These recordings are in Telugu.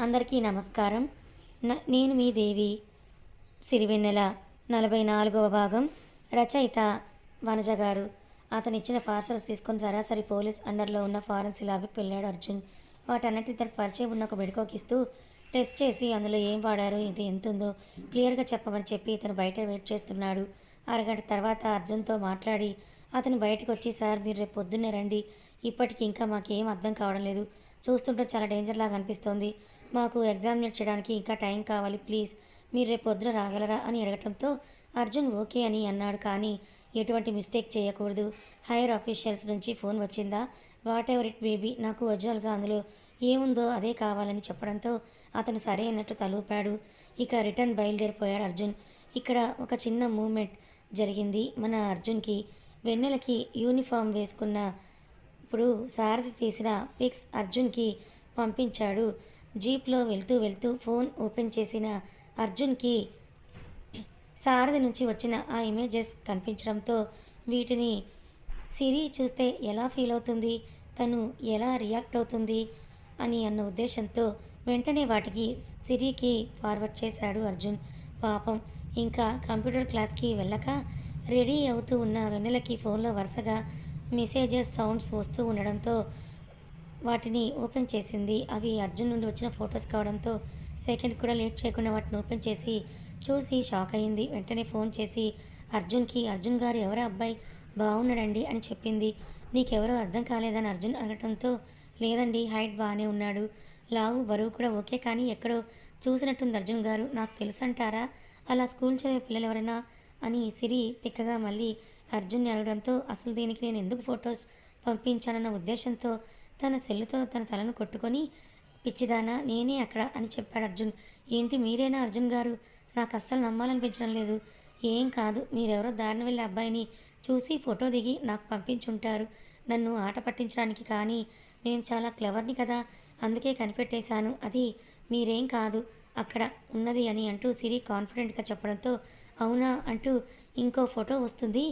అందరికీ నమస్కారం. నేను మీ దేవి. సిరివెన్నెల 44వ భాగం. రచయిత వనజ గారు. అతనిచ్చిన పార్సల్స్ తీసుకొని సరాసరి పోలీస్ అండర్లో ఉన్న ఫారెన్సీ ల్యాబ్కి వెళ్ళాడు అర్జున్. వాటన్నిటిని తనకు పరిచయం ఉన్న ఒక మెడికోకిస్తూ టెస్ట్ చేసి అందులో ఏం వాడారో ఇది ఎంతుందో క్లియర్గా చెప్పమని చెప్పి ఇతను బయట వెయిట్ చేస్తున్నాడు. అరగంట తర్వాత అర్జున్తో మాట్లాడి అతను బయటకు వచ్చి, సార్ మీరు రేపు పొద్దున్నే రండి, ఇప్పటికి ఇంకా మాకేం అర్థం కావడం లేదు, చూస్తుంటే చాలా డేంజర్ లాగా అనిపిస్తోంది, మాకు ఎగ్జామినేట్ చేయడానికి ఇంకా టైం కావాలి, ప్లీజ్ మీరు రేపు పొద్దున రాగలరా అని అడగటంతో అర్జున్ ఓకే అని అన్నాడు. కానీ ఎటువంటి మిస్టేక్ చేయకూడదు, హైయర్ ఆఫీషియల్స్ నుంచి ఫోన్ వచ్చిందా, వాట్ ఎవర్ ఇట్ బేబీ, నాకు ఒరిజినల్గా అందులో ఏముందో అదే కావాలని చెప్పడంతో అతను సరే అన్నట్టు తలూపాడు. ఇక రిటర్న్ బయలుదేరిపోయాడు అర్జున్. ఇక్కడ ఒక చిన్న మూమెంట్ జరిగింది. మన అర్జున్కి వెన్నెలకి యూనిఫామ్ వేసుకున్న ఇప్పుడు సారథి తీసిన పిక్స్ అర్జున్కి పంపించాడు. జీప్లో వెళ్తూ వెళ్తూ ఫోన్ ఓపెన్ చేసిన అర్జున్కి సారథి నుంచి వచ్చిన ఆ ఇమేజెస్ కనిపించడంతో వీటిని సిరి చూస్తే ఎలా ఫీల్ అవుతుంది, తను ఎలా రియాక్ట్ అవుతుంది అని అన్న ఉద్దేశంతో వెంటనే వాటికి సిరికి ఫార్వర్డ్ చేశాడు అర్జున్. పాపం ఇంకా కంప్యూటర్ క్లాస్కి వెళ్ళక రెడీ అవుతూ ఉన్న వెన్నెలకి ఫోన్లో వరుసగా మెసేజెస్ సౌండ్స్ వస్తూ ఉండడంతో వాటిని ఓపెన్ చేసింది. అవి అర్జున్ నుండి వచ్చిన ఫొటోస్ కావడంతో సెకండ్ కూడా లేట్ చేయకుండా వాటిని ఓపెన్ చేసి చూసి షాక్ అయింది. వెంటనే ఫోన్ చేసి అర్జున్కి, అర్జున్ గారు ఎవరో అబ్బాయి బాగున్నాడండి అని చెప్పింది. నీకెవరో అర్థం కాలేదని అర్జున్ అడగటంతో లేదండి, హైట్ బాగానే ఉన్నాడు, లావు బరువు కూడా ఓకే, కానీ ఎక్కడో చూసినట్టుంది అర్జున్ గారు, నాకు తెలుసంటారా, అలా స్కూల్ చదివే పిల్లలు ఎవరైనా అని సిరి తిక్కగా మళ్ళీ అర్జున్ని అడగడంతో అసలు దీనికి నేను ఎందుకు ఫొటోస్ పంపించానన్న ఉద్దేశంతో తన సెల్లుతో తన తలను కొట్టుకొని పిచ్చిదానా నేనే అక్కడ అని చెప్పాడు అర్జున్. ఏంటి మీరేనా అర్జున్ గారు, నాకు అస్సలు నమ్మాలనిపించడం లేదు. ఏం కాదు, మీరెవరో దారిన వెళ్ళే అబ్బాయిని చూసి ఫోటో దిగి నాకు పంపించుంటారు నన్ను ఆట పట్టించడానికి, కానీ నేను చాలా క్లెవర్ని కదా, అందుకే కనిపెట్టేశాను, అది మీరేం కాదు అక్కడ ఉన్నది అని అంటూ సిరి కాన్ఫిడెంట్గా చెప్పడంతో అవునా అంటూ ఇంకో ఫోటో వస్తుంది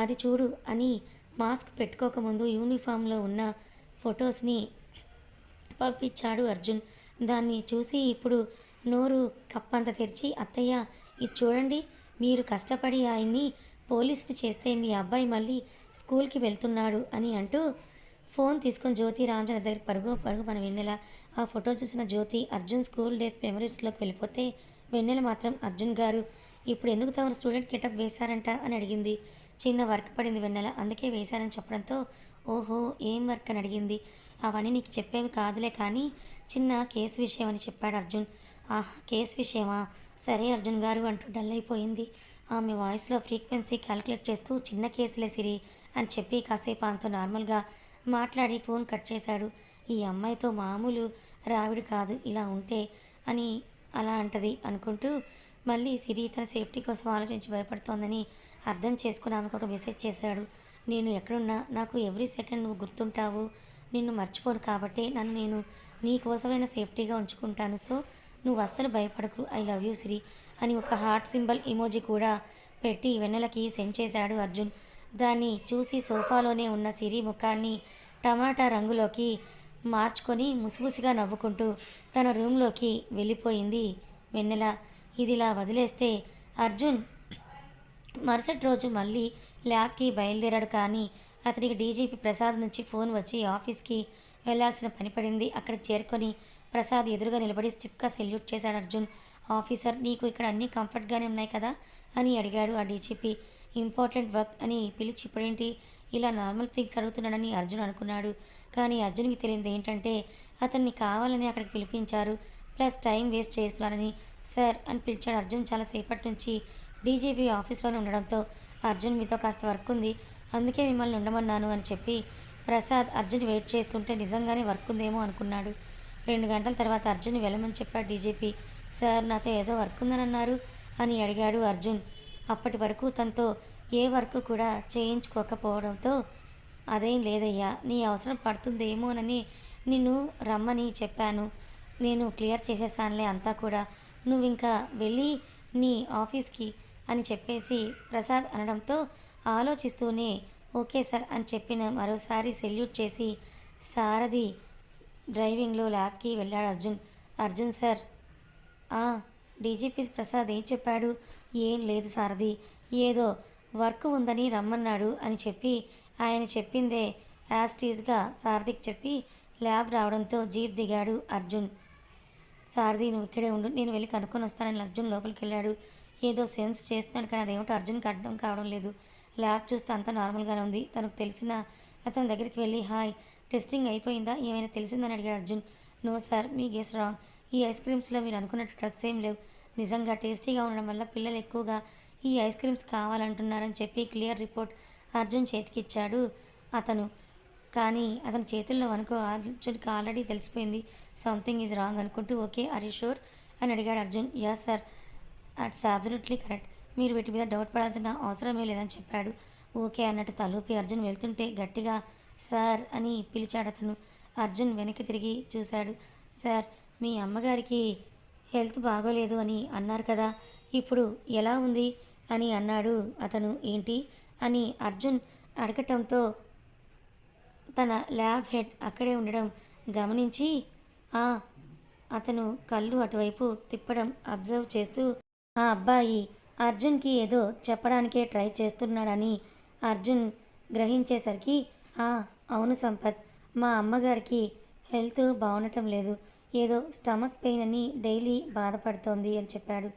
అది చూడు అని మాస్క్ పెట్టుకోకముందు యూనిఫామ్లో ఉన్న ఫొటోస్ని పంపించాడు అర్జున్. దాన్ని చూసి ఇప్పుడు నోరు కప్పంత తెరిచి, అత్తయ్య ఇది చూడండి, మీరు కష్టపడి ఆయన్ని పోలీస్ని చేస్తే మీ అబ్బాయి మళ్ళీ స్కూల్కి వెళ్తున్నాడు అని అంటూ ఫోన్ తీసుకొని జ్యోతి రామచంద్ర దగ్గర పరుగు పరుగు మన వెన్నెల. ఆ ఫోటో చూసిన జ్యోతి అర్జున్ స్కూల్ డేస్ మెమరీస్లోకి వెళ్ళిపోతే వెన్నెల మాత్రం అర్జున్ గారు ఇప్పుడు ఎందుకు తమరు స్టూడెంట్ గెటప్ వేశారంట అని అడిగింది. చిన్న వర్క్ పడింది వెన్నెల, అందుకే వేశారని చెప్పడంతో ఓహో ఏం వర్క్ అని అడిగింది. అవన్నీ నీకు చెప్పేవి కాదులే, కానీ చిన్న కేసు విషయం అని చెప్పాడు అర్జున్. ఆహా కేసు విషయమా, సరే అర్జున్ గారు అంటూ డల్ అయిపోయింది. ఆమె వాయిస్లో ఫ్రీక్వెన్సీ క్యాలిక్యులేట్ చేస్తూ చిన్న కేసులే సిరి అని చెప్పి కాసేపు ఆమెతో నార్మల్గా మాట్లాడి ఫోన్ కట్ చేశాడు. ఈ అమ్మాయితో మామూలు రావిడి కాదు ఇలా ఉంటే అని అలా అంటది అనుకుంటూ మళ్ళీ సిరి తన సేఫ్టీ కోసం ఆలోచించి భయపడుతోందని అర్థం చేసుకుని ఆమెకు ఒక మెసేజ్ చేశాడు. నేను ఎక్కడున్నా నాకు ఎవ్రీ సెకండ్ నువ్వు గుర్తుంటావు, నిన్ను మర్చిపోను, కాబట్టి నన్ను నేను నీ కోసమైన సేఫ్టీగా ఉంచుకుంటాను, సో నువ్వు అస్సలు భయపడకు, ఐ లవ్ యూ సిరి అని ఒక హార్ట్ సింబల్ ఇమోజీ కూడా పెట్టి వెన్నెలకి సెండ్ చేశాడు అర్జున్. దాన్ని చూసి సోఫాలోనే ఉన్న సిరి ముఖాన్ని టమాటా రంగులోకి మార్చుకొని ముసిముసిగా నవ్వుకుంటూ తన రూమ్లోకి వెళ్ళిపోయింది వెన్నెల. ఇదిలా వదిలేస్తే అర్జున్ మరుసటి రోజు మళ్ళీ ల్యాబ్కి బయలుదేరాడు. కానీ అతనికి డీజీపీ ప్రసాద్ నుంచి ఫోన్ వచ్చి ఆఫీస్కి వెళ్లాల్సిన పని పడింది. అక్కడికి చేరుకొని ప్రసాద్ ఎదురుగా నిలబడి స్టిఫ్గా సెల్యూట్ చేశాడు అర్జున్. ఆఫీసర్ నీకు ఇక్కడ అన్నీ కంఫర్ట్గానే ఉన్నాయి కదా అని అడిగాడు ఆ డీజీపీ. ఇంపార్టెంట్ వర్క్ అని పిలిచి ఇప్పుడేంటి ఇలా నార్మల్ థింగ్స్ అడుగుతున్నాడని అర్జున్ అనుకున్నాడు. కానీ అర్జున్కి తెలియదు ఏంటంటే అతన్ని కావాలని అక్కడికి పిలిపించారు, ప్లస్ టైం వేస్ట్ చేస్తున్నారని. సార్ అని పిలిచాడు అర్జున్. చాలాసేపటి నుంచి డీజీపీ ఆఫీస్లోనే ఉండడంతో అర్జున్ మీతో కాస్త వర్క్ ఉంది, అందుకే మిమ్మల్ని ఉండమన్నాను అని చెప్పి ప్రసాద్ అర్జున్ వెయిట్ చేస్తుంటే నిజంగానే వర్క్ ఉందేమో అనుకున్నాడు. 2 గంటల తర్వాత అర్జున్ వెళ్ళమని చెప్పాడు డీజీపీ. సార్ నాతో ఏదో వర్క్ ఉందని అన్నారు అని అడిగాడు అర్జున్. అప్పటి వరకు తనతో ఏ వర్క్ కూడా చేయించుకోకపోవడంతో అదేం లేదయ్యా, నీ అవసరం పడుతుందేమోనని నిన్ను రమ్మని చెప్పాను, నేను క్లియర్ చేసేసానులే అంతా కూడా, నువ్వు ఇంకా వెళ్ళి నీ ఆఫీస్కి అని చెప్పేసి ప్రసాద్ అనడంతో ఆలోచిస్తూనే ఓకే సార్ అని చెప్పిన మరోసారి సెల్యూట్ చేసి సారథి డ్రైవింగ్లో ల్యాబ్కి వెళ్ళాడు అర్జున్. అర్జున్ సార్, ఆ, డీజీపీ ప్రసాద్ ఏం చెప్పాడు? ఏం లేదు సారథి, ఏదో వర్క్ ఉందని రమ్మన్నాడు అని చెప్పి ఆయన చెప్పిందే యాస్టీజ్గా సారథికి చెప్పి ల్యాబ్ రావడంతో జీప్ దిగాడు అర్జున్. సారథి నువ్వు ఇక్కడే ఉండు, నేను వెళ్ళి కనుక్కొని వస్తానని అర్జున్ లోపలికి వెళ్ళాడు. ఏదో సెన్స్ చేస్తున్నాడు కానీ అదేమిటో అర్జున్కి అర్థం కావడం లేదు. ల్యాబ్ చూస్తే అంతా నార్మల్గానే ఉంది. తనకు తెలిసిన అతని దగ్గరికి వెళ్ళి హాయ్, టెస్టింగ్ అయిపోయిందా, ఏమైనా తెలిసిందని అడిగాడు అర్జున్. నో సార్, మీ గెస్ రాంగ్. ఈ ఐస్ క్రీమ్స్లో మీరు అనుకున్నట్టు డ్రగ్స్ ఏం లేవు. నిజంగా టేస్టీగా ఉండడం వల్ల పిల్లలు ఎక్కువగా ఈ ఐస్ క్రీమ్స్ కావాలంటున్నారని చెప్పి క్లియర్ రిపోర్ట్ అర్జున్ చేతికిచ్చాడు అతను. కానీ అతని చేతుల్లో అనుకో అర్జున్కి ఆల్రెడీ తెలిసిపోయింది సంథింగ్ ఈజ్ రాంగ్ అనుకుంటూ ఓకే ఆర్ యూ షూర్ అని అడిగాడు Arjun. Yeah sir, అట్స్ absolutely correct. మీరు వీటి మీద డౌట్ పడాల్సిన అవసరమే లేదని చెప్పాడు. ఓకే అన్నట్టు తలూపి అర్జున్ వెళ్తుంటే గట్టిగా సార్ అని పిలిచాడు అతను. అర్జున్ వెనక్కి తిరిగి చూశాడు. సార్, మీ అమ్మగారికి హెల్త్ బాగోలేదు అని అన్నారు కదా, ఇప్పుడు ఎలా ఉంది అని అన్నాడు అతను. ఏంటి అని అర్జున్ అడగటంతో తన ల్యాబ్ హెడ్ అక్కడే ఉండడం గమనించి అతను కళ్ళు అటువైపు తిప్పడం అబ్జర్వ్ చేస్తూ ఆ అబ్బాయి అర్జున్కి ఏదో చెప్పడానికే ట్రై చేస్తున్నాడని అర్జున్ గ్రహించేసరికి అవును సంపత్, మా అమ్మగారికి హెల్త్ బాగుండటం లేదు, ఏదో స్టమక్ పెయిన్ అని డైలీ బాధపడుతోంది అని చెప్పాడు.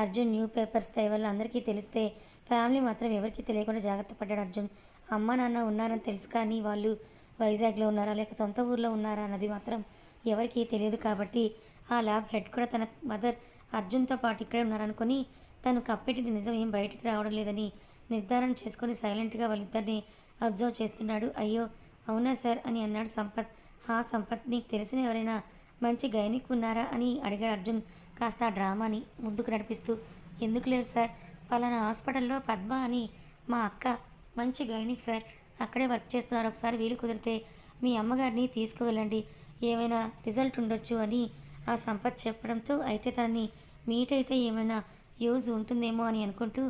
అర్జున్ న్యూ పేపర్స్ వల్ల అందరికీ తెలిస్తే ఫ్యామిలీ మాత్రం ఎవరికీ తెలియకుండా జాగ్రత్త పడ్డాడు అర్జున్. అమ్మ నాన్న ఉన్నారని తెలుసు కానీ వాళ్ళు వైజాగ్లో ఉన్నారా లేక సొంత ఊర్లో ఉన్నారా అన్నది మాత్రం ఎవరికీ తెలియదు. కాబట్టి ఆ ల్యాబ్ హెడ్ కూడా తన మదర్ అర్జున్తో పాటు ఇక్కడే ఉన్నారనుకొని తను కప్పెట్టిన నిజం ఏం బయటికి రావడం లేదని నిర్ధారణ చేసుకొని సైలెంట్గా వాళ్ళిద్దరిని అబ్జర్వ్ చేస్తున్నాడు. అయ్యో అవునా సార్ అని అన్నాడు సంపత్. సంపత్, నీకు తెలిసిన ఎవరైనా మంచి గైనిక్ ఉన్నారా అని అడిగాడు అర్జున్ కాస్త ఆ డ్రామాని ముందుకు నడిపిస్తూ. ఎందుకు లేరు సార్, పలానా హాస్పిటల్లో పద్మ అని మా అక్క మంచి గైనిక్ సార్, అక్కడే వర్క్ చేస్తున్నారు. ఒకసారి వీలు కుదిరితే మీ అమ్మగారిని తీసుకువెళ్ళండి, ఏమైనా రిజల్ట్ ఉండొచ్చు అని ఆ సంపత్ చెప్పడంతో అయితే తనని మీట్ అయితే ఏమైనా యూజ్ ఉంటుందేమో అని అనుకుంటూ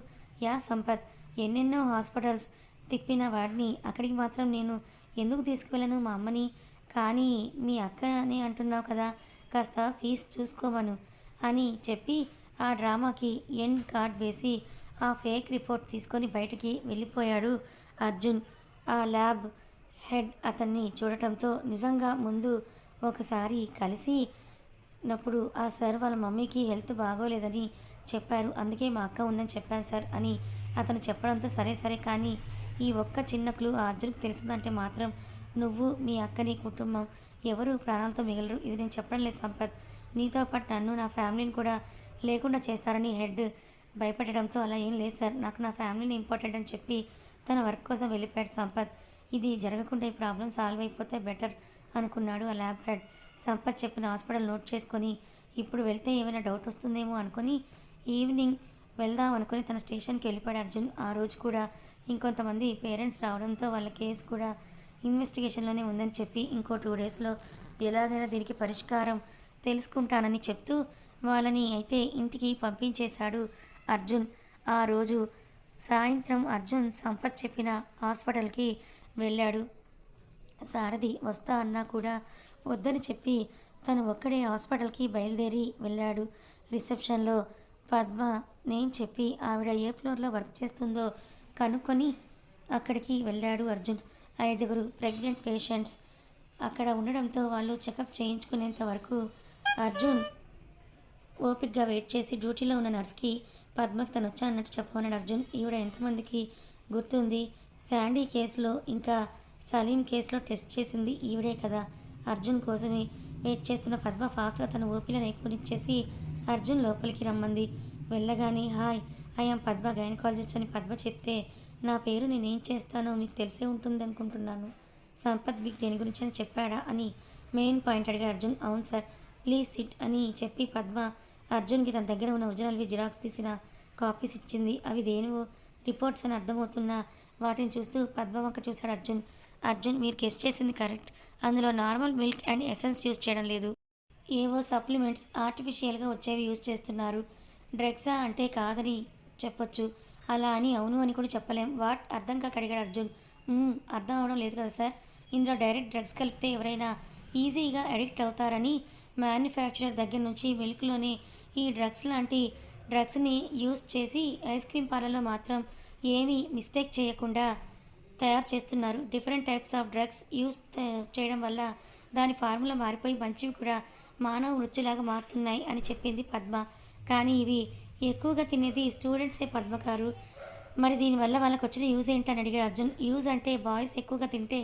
యా సంపత్, ఎన్నెన్నో హాస్పిటల్స్ తిప్పిన వాడిని అక్కడికి మాత్రం నేను ఎందుకు తీసుకువెళ్ళను మా అమ్మని, కానీ మీ అక్క అని అంటున్నావు కదా, కాస్త ఫీజు చూసుకోమను అని చెప్పి ఆ డ్రామాకి ఎండ్ కార్డ్ వేసి ఆ ఫేక్ రిపోర్ట్ తీసుకొని బయటికి వెళ్ళిపోయాడు అర్జున్. ఆ ల్యాబ్ హెడ్ అతన్ని చూడటంతో నిజంగా ముందు ఒకసారి కలిసినప్పుడు ఆ సార్ వాళ్ళ మమ్మీకి హెల్త్ బాగోలేదని చెప్పారు, అందుకే మా అక్క ఉందని చెప్పాను సార్ అని అతను చెప్పడంతో సరే సరే, కానీ ఈ ఒక్క చిన్న క్లూ ఆ అర్జున్కి తెలిసిందంటే మాత్రం నువ్వు మీ అక్కని కుటుంబం ఎవరు ప్రాణాలతో మిగలరు. ఇది నేను చెప్పడం లేదు సంపత్, నీతో పాటు నన్ను నా ఫ్యామిలీని కూడా లేకుండా చేస్తారని హెడ్ భయపెట్టడంతో అలా ఏం లేదు సార్, నాకు నా ఫ్యామిలీని ఇంపార్టెంట్ అని చెప్పి తన వర్క్ కోసం వెళ్ళిపోయాడు సంపత్. ఇది జరగకుండా ఈ ప్రాబ్లం సాల్వ్ అయిపోతే బెటర్ అనుకున్నాడు ఆ ల్యాబ్ హెడ్. సంపత్ చెప్పిన హాస్పిటల్ నోట్ చేసుకొని ఇప్పుడు వెళ్తే ఏమైనా డౌట్ వస్తుందేమో అనుకుని ఈవినింగ్ వెళ్దాం అనుకుని తన స్టేషన్కి వెళ్ళిపోయాడు అర్జున్. ఆ రోజు కూడా ఇంకొంతమంది పేరెంట్స్ రావడంతో వాళ్ళ కేసు కూడా ఇన్వెస్టిగేషన్లోనే ఉందని చెప్పి ఇంకో 2 డేస్లో ఎలాగైనా దీనికి పరిష్కారం తెలుసుకుంటానని చెప్తూ వాళ్ళని అయితే ఇంటికి పంపించేశాడు అర్జున్. ఆ రోజు సాయంత్రం అర్జున్ సంపత్ చెప్పిన హాస్పిటల్కి వెళ్ళాడు. సారథి వస్తా అన్నా కూడా వద్దని చెప్పి తను ఒక్కడే హాస్పిటల్కి బయలుదేరి వెళ్ళాడు. రిసెప్షన్లో పద్మ నేమ్ చెప్పి ఆవిడ ఏ ఫ్లోర్లో వర్క్ చేస్తుందో కనుక్కొని అక్కడికి వెళ్ళాడు అర్జున్. 5 ప్రెగ్నెంట్ పేషెంట్స్ అక్కడ ఉండడంతో వాళ్ళు చెకప్ చేయించుకునేంత వరకు అర్జున్ ఓపిక్గా వెయిట్ చేసి డ్యూటీలో ఉన్న నర్స్కి పద్మకి తను వచ్చా అన్నట్టు చెప్పమన్నాడు అర్జున్. ఈవిడ ఎంతమందికి గుర్తుంది, శాండీ కేసులో ఇంకా సలీం కేసులో టెస్ట్ చేసింది ఈవిడే కదా. అర్జున్ కోసమే వెయిట్ చేస్తున్న పద్మ ఫాస్ట్గా తన ఓపీలో నైపుణిచ్చేసి అర్జున్ లోపలికి రమ్మంది. వెళ్ళగానే హాయ్, ఐఎమ్ పద్మ గైనకాలజిస్ట్ అని పద్మ చెప్తే నా పేరు నేనేం చేస్తానో మీకు తెలిసే ఉంటుంది అనుకుంటున్నాను. సంపత్ మీకు దేని గురించి అని చెప్పాడా అని మెయిన్ పాయింట్ అడిగాడు అర్జున్. అవును సార్, ప్లీజ్ సిట్ అని చెప్పి పద్మ అర్జున్కి తన దగ్గర ఉన్న ఒరిజినల్వి జిరాక్స్ తీసిన కాపీస్ ఇచ్చింది. అవి దేనివో రిపోర్ట్స్ అని అర్థమవుతున్నా వాటిని చూస్తూ పద్మ వంక చూశాడు అర్జున్. అర్జున్, మీరు గెస్ చేసింది కరెక్ట్, అందులో normal milk and essence use చేయడం లేదు, ఏవో సప్లిమెంట్స్ ఆర్టిఫిషియల్గా వచ్చేవి యూజ్ చేస్తున్నారు. డ్రగ్సా అంటే కాదని చెప్పొచ్చు, అలా అని అవును అని కూడా చెప్పలేం. వాట్ అర్థం కాక అడిగాడు అర్జున్. అర్థం అవడం లేదు కదా సార్, ఇందులో డైరెక్ట్ డ్రగ్స్ కలిపితే ఎవరైనా ఈజీగా అడిక్ట్ అవుతారని మ్యానుఫ్యాక్చరర్ దగ్గర నుంచి మిల్క్లోనే ఈ డ్రగ్స్ లాంటి డ్రగ్స్ని యూస్ చేసి ఐస్ క్రీమ్ పార్లర్లో మాత్రం ఏమీ మిస్టేక్ చేయకుండా తయారు చేస్తున్నారు. Different types of drugs use చేయడం వల్ల దాని ఫార్ములా మారిపోయి మంచివి కూడా మానవ మృత్యులాగా మారుతున్నాయి అని చెప్పింది పద్మ. కానీ ఇవి ఎక్కువగా తినేది స్టూడెంట్సే పద్మ గారు. మరి దీనివల్ల వాళ్ళకి వచ్చిన యూజ్ ఏంటని అడిగాడు అర్జున్. యూజ్ అంటే బాయ్స్ ఎక్కువగా తింటే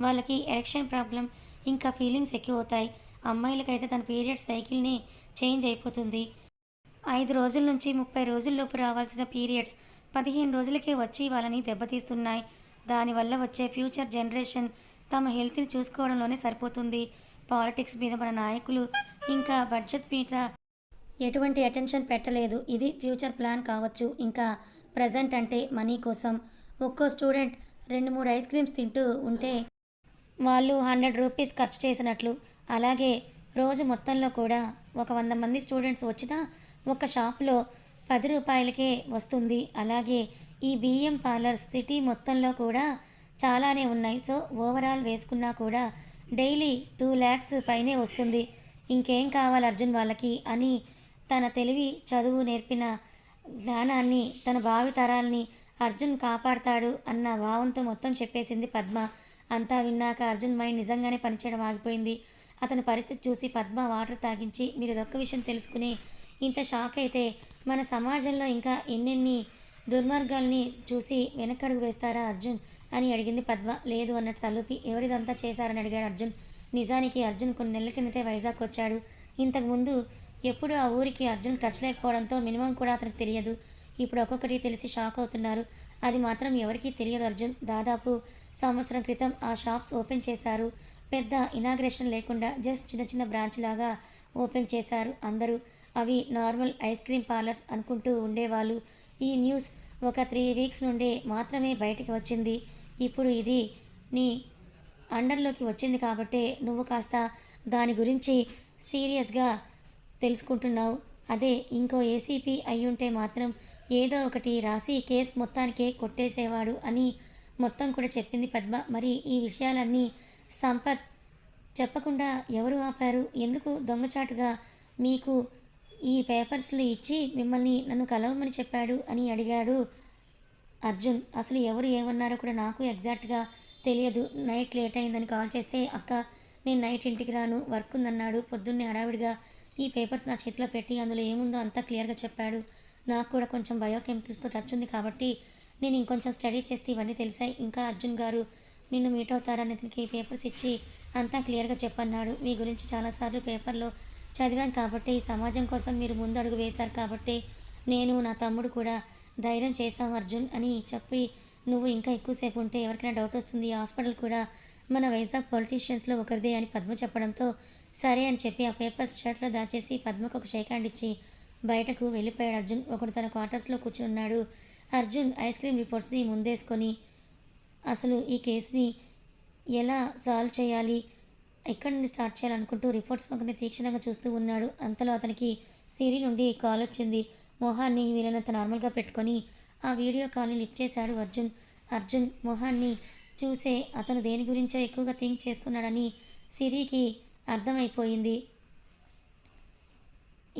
వాళ్ళకి ఎరెక్షన్ ప్రాబ్లం ఇంకా ఫీలింగ్స్ ఎక్కువ అవుతాయి. అమ్మాయిలకైతే తన పీరియడ్ సైకిల్ని చేంజ్ అయిపోతుంది. 5 రోజుల నుంచి 30 రోజుల్లోపు రావాల్సిన పీరియడ్స్ 15 రోజులకే వచ్చి వాళ్ళని దెబ్బతీస్తున్నాయి. దానివల్ల వచ్చే ఫ్యూచర్ జనరేషన్ తమ హెల్త్ని చూసుకోవడంలోనే సరిపోతుంది. పాలిటిక్స్ మీద మన నాయకులు ఇంకా బడ్జెట్ మీద ఎటువంటి అటెన్షన్ పెట్టలేదు. ఇది ఫ్యూచర్ ప్లాన్ కావచ్చు. ఇంకా ప్రజెంట్ అంటే మనీ కోసం ఒక్కో స్టూడెంట్ 2-3 ఐస్ క్రీమ్స్ తింటూ ఉంటే వాళ్ళు 100 రూపీస్ ఖర్చు చేసినట్లు. అలాగే రోజు మొత్తంలో కూడా ఒక 100 మంది స్టూడెంట్స్ వచ్చినా ఒక షాపులో 10 రూపాయలకే వస్తుంది. అలాగే ఈ బియ్యం పార్లర్స్ సిటీ మొత్తంలో కూడా చాలానే ఉన్నాయి. సో ఓవరాల్ వేసుకున్నా కూడా డైలీ 2 lakhs పైనే వస్తుంది. ఇంకేం కావాలి అర్జున్ వాళ్ళకి అని తన తెలివి చదువు నేర్పిన జ్ఞానాన్ని తన భావితరాల్ని అర్జున్ కాపాడతాడు అన్న భావంతో మొత్తం చెప్పేసింది పద్మ. అంతా విన్నాక అర్జున్ మైండ్ నిజంగానే పనిచేయడం ఆగిపోయింది. అతని పరిస్థితి చూసి పద్మ వాటర్ తాగించి మీరు ఇదొక్క విషయం తెలుసుకుని ఇంత షాక్ అయితే మన సమాజంలో ఇంకా ఎన్నెన్ని దుర్మార్గాల్ని చూసి వెనకడుగు వేస్తారా అర్జున్ అని అడిగింది పద్మ. లేదు అన్నట్టు తలూపి ఎవరిదంతా చేశారని అడిగాడు అర్జున్. నిజానికి అర్జున్ కొన్ని నెలల కిందటే వైజాగ్ వచ్చాడు. ఇంతకుముందు ఎప్పుడు ఆ ఊరికి అర్జున్ టచ్ లేకపోవడంతో మినిమం కూడా అతనికి తెలియదు. ఇప్పుడు ఒక్కొక్కటి తెలిసి షాక్ అవుతున్నారు. అది మాత్రం ఎవరికీ తెలియదు అర్జున్. దాదాపు సంవత్సరం క్రితం ఆ షాప్స్ ఓపెన్ చేశారు. పెద్ద ఇనాగ్రేషన్ లేకుండా జస్ట్ చిన్న చిన్న బ్రాంచ్ లాగా ఓపెన్ చేశారు అందరూ. అవి నార్మల్ ఐస్ క్రీమ్ పార్లర్స్ అనుకుంటూ ఉండేవాళ్ళు. ఈ న్యూస్ ఒక 3 weeks నుండే మాత్రమే బయటికి వచ్చింది. ఇప్పుడు ఇది నీ అండర్లోకి వచ్చింది కాబట్టే నువ్వు కాస్త దాని గురించి సీరియస్గా తెలుసుకుంటున్నావు. అదే ఇంకో ఏసీపీ అయ్యుంటే మాత్రం ఏదో ఒకటి రాసి కేసు మొత్తానికే కొట్టేసేవాడు అని మొత్తం కూడా చెప్పింది పద్మ. మరి ఈ విషయాలన్నీ సంపత్ చెప్పకుండా ఎవరు ఆపారు? ఎందుకు దొంగచాటుగా మీకు ఈ పేపర్స్లు ఇచ్చి మిమ్మల్ని నన్ను కలవమని చెప్పాడు అని అడిగాడు అర్జున్. అసలు ఎవరు ఏమన్నారో కూడా నాకు ఎగ్జాక్ట్గా తెలియదు. నైట్ లేట్ అయిందని కాల్ చేస్తే అక్క నేను నైట్ ఇంటికి రాను వర్క్ ఉందన్నాడు. పొద్దున్నే హడావిడిగా ఈ పేపర్స్ నా చేతిలో పెట్టి అందులో ఏముందో అంతా క్లియర్గా చెప్పాడు. నాకు కూడా కొంచెం బయోకెమికల్స్తో టచ్ ఉంది కాబట్టి నేను ఇంకొంచెం స్టడీ చేస్తే ఇవన్నీ తెలిసాయి. ఇంకా అర్జున్ గారు నిన్ను మీట్ అవుతారని అతనికి పేపర్స్ ఇచ్చి అంతా క్లియర్గా చెప్పన్నాడు. మీ గురించి చాలాసార్లు పేపర్లో చదివాను కాబట్టి ఈ సమాజం కోసం మీరు ముందు అడుగు వేశారు కాబట్టి నేను నా తమ్ముడు కూడా ధైర్యం చేశాం అర్జున్ అని చెప్పి నువ్వు ఇంకా ఎక్కువసేపు ఉంటే ఎవరికైనా డౌట్ వస్తుంది. ఈ హాస్పిటల్ కూడా మన వైజాగ్ పొలిటీషియన్స్లో ఒకరిదే అని పద్మ చెప్పడంతో సరే అని చెప్పి ఆ పేపర్స్ షర్ట్లో దాచేసి పద్మకు ఒక షేక్ హ్యాండ్ ఇచ్చి బయటకు వెళ్ళిపోయాడు అర్జున్. ఒకడు తన క్వార్టర్స్లో కూర్చున్నాడు. అర్జున్ ఐస్ క్రీమ్ రిపోర్ట్స్ని ముందేసుకొని అసలు ఈ కేసుని ఎలా సాల్వ్ చేయాలి, ఎక్కడి నుండి స్టార్ట్ చేయాలనుకుంటూ రిపోర్ట్స్ పక్కనే తీక్షణంగా చూస్తూ ఉన్నాడు. అంతలో అతనికి సిరి నుండి కాల్ వచ్చింది. మొహాన్ని వీలైనంత నార్మల్గా పెట్టుకొని ఆ వీడియో కాల్ని లిఫ్ట్ చేశాడు అర్జున్. అర్జున్ మొహాన్ని చూసే అతను దేని గురించో ఎక్కువగా థింక్ చేస్తున్నాడని సిరికి అర్థమైపోయింది.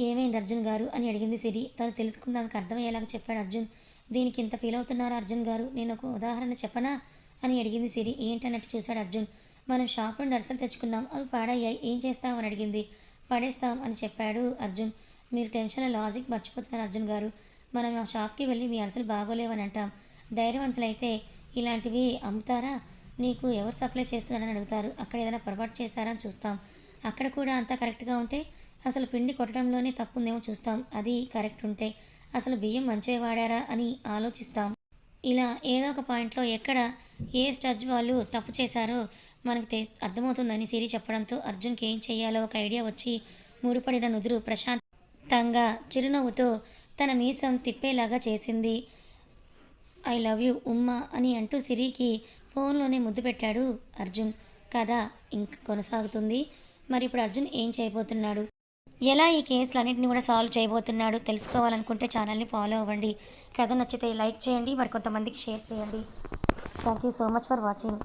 ఏమైంది అర్జున్ గారు అని అడిగింది సిరి. తను తెలుసుకుందానికి అర్థమయ్యేలాగా చెప్పాడు అర్జున్. దీనికి ఇంత ఫీల్ అవుతున్నారా అర్జున్ గారు? నేను ఒక ఉదాహరణ చెప్పనా అని అడిగింది సిరి. ఏంటన్నట్టు చూశాడు అర్జున్. మనం షాప్ నుండి అరిసెలు తెచ్చుకున్నాం, అవి పాడయ్యాయి, ఏం చేస్తామని అడిగింది. పడేస్తాం అని చెప్పాడు అర్జున్. మీరు టెన్షన్లో లాజిక్ మర్చిపోతున్నారు అర్జున్ గారు. మనం ఆ షాప్కి వెళ్ళి మీ అరిసెలు బాగోలేవని అంటాం. ధైర్యవంతులైతే ఇలాంటివి అమ్ముతారా, నీకు ఎవరు సప్లై చేస్తున్నారని అడుగుతారు. అక్కడ ఏదైనా పొరపాటు చేస్తారా అని చూస్తాం. అక్కడ కూడా అంతా కరెక్ట్గా ఉంటే అసలు పిండి కొట్టడంలోనే తప్పు ఉందేమో చూస్తాం. అది కరెక్ట్ ఉంటే అసలు బియ్యం మంచివే వాడారా అని ఆలోచిస్తాం. ఇలా ఏదో ఒక పాయింట్లో ఎక్కడ ఏ స్టజ్ వాళ్ళు తప్పు చేశారో మనకు అర్థమవుతుందని సిరి చెప్పడంతో అర్జున్కి ఏం చేయాలో ఒక ఐడియా వచ్చి ముడిపడిన నుదురు ప్రశాంతంగా చిరునవ్వుతో తన మీసం తిప్పేలాగా చేసింది. ఐ లవ్ యూ ఉమ్మా అని అంటూ సిరికి ఫోన్లోనే ముద్దు పెట్టాడు అర్జున్. కథ ఇంక కొనసాగుతుంది. మరి ఇప్పుడు అర్జున్ ఏం చేయబోతున్నాడు, ఎలా ఈ కేసులన్నింటినీ కూడా సాల్వ్ చేయబోతున్నాడు తెలుసుకోవాలనుకుంటే ఛానల్ని ఫాలో అవ్వండి. కథ నచ్చితే లైక్ చేయండి, మరి కొంతమందికి షేర్ చేయండి. Thank you so much for watching.